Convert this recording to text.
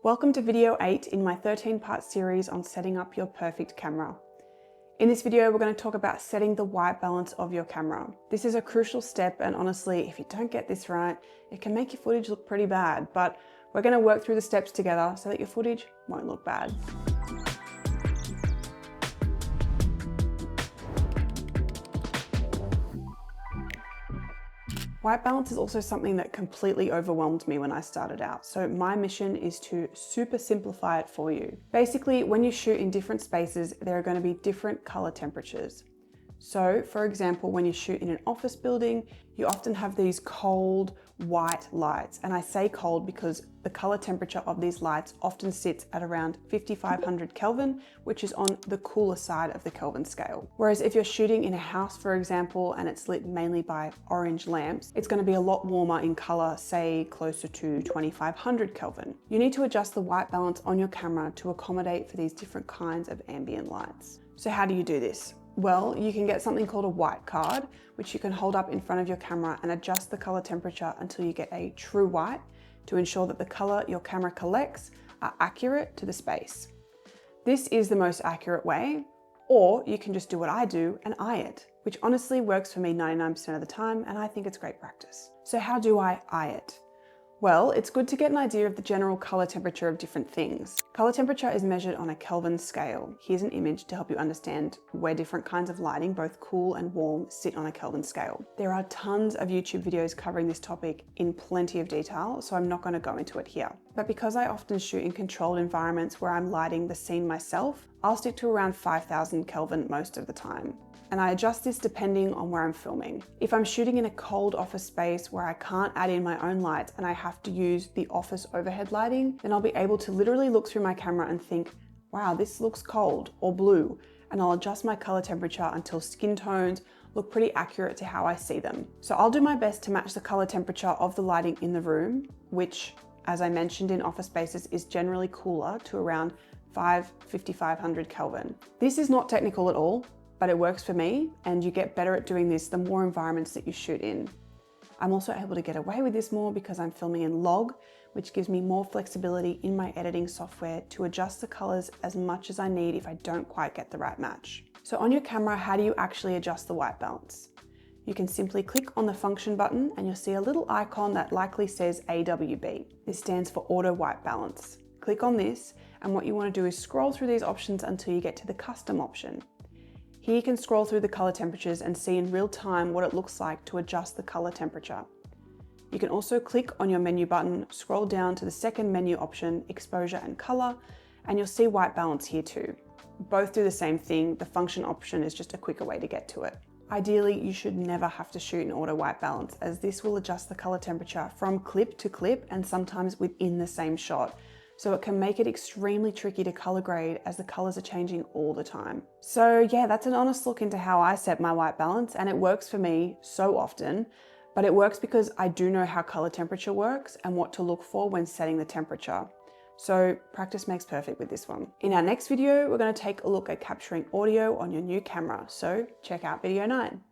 Welcome to video 8 in my 13-part series on setting up your perfect camera. In this video, we're going to talk about setting the white balance of your camera. This is a crucial step, and honestly, if you don't get this right, it can make your footage look pretty bad, but we're going to work through the steps together so that your footage won't look bad. White balance is also something that completely overwhelmed me when I started out, so my mission is to super simplify it for you. Basically, when you shoot in different spaces, there are going to be different color temperatures. So, for example, when you shoot in an office building, you often have these cold, white lights. And I say cold because the color temperature of these lights often sits at around 5500 Kelvin, which is on the cooler side of the Kelvin scale. Whereas if you're shooting in a house, for example, and it's lit mainly by orange lamps, it's going to be a lot warmer in color, say closer to 2500 Kelvin. You need to adjust the white balance on your camera to accommodate for these different kinds of ambient lights. So how do you do this? Well, you can get something called a white card, which you can hold up in front of your camera and adjust the color temperature until you get a true white to ensure that the color your camera collects are accurate to the space. This is the most accurate way, or you can just do what I do and eye it, which honestly works for me 99% of the time, and I think it's great practice. So how do I eye it? Well, it's good to get an idea of the general color temperature of different things. Color temperature is measured on a Kelvin scale. Here's an image to help you understand where different kinds of lighting, both cool and warm, sit on a Kelvin scale. There are tons of YouTube videos covering this topic in plenty of detail, so I'm not going to go into it here. But because I often shoot in controlled environments where I'm lighting the scene myself, I'll stick to around 5000 Kelvin most of the time. And I adjust this depending on where I'm filming. If I'm shooting in a cold office space where I can't add in my own lights and I have to use the office overhead lighting, then I'll be able to literally look through my camera and think, wow, this looks cold or blue, and I'll adjust my color temperature until skin tones look pretty accurate to how I see them. So I'll do my best to match the color temperature of the lighting in the room, which, as I mentioned, in office spaces is generally cooler to around 5500 Kelvin. This is not technical at all, but it works for me, and you get better at doing this the more environments that you shoot in. I'm also able to get away with this more because I'm filming in log, which gives me more flexibility in my editing software to adjust the colors as much as I need if I don't quite get the right match. So on your camera, how do you actually adjust the white balance? You can simply click on the function button and you'll see a little icon that likely says AWB. This stands for auto white balance. Click on this, and what you want to do is scroll through these options until you get to the custom option. Here you can scroll through the color temperatures and see in real time what it looks like to adjust the color temperature. You can also click on your menu button, scroll down to the second menu option, exposure and color, and you'll see white balance here too. Both do the same thing, the function option is just a quicker way to get to it. Ideally, you should never have to shoot in auto white balance, as this will adjust the color temperature from clip to clip and sometimes within the same shot. So it can make it extremely tricky to color grade as the colors are changing all the time. So yeah, that's an honest look into how I set my white balance, and it works for me so often, but it works because I do know how color temperature works and what to look for when setting the temperature. So practice makes perfect with this one. In our next video, we're going to take a look at capturing audio on your new camera. So check out video 9.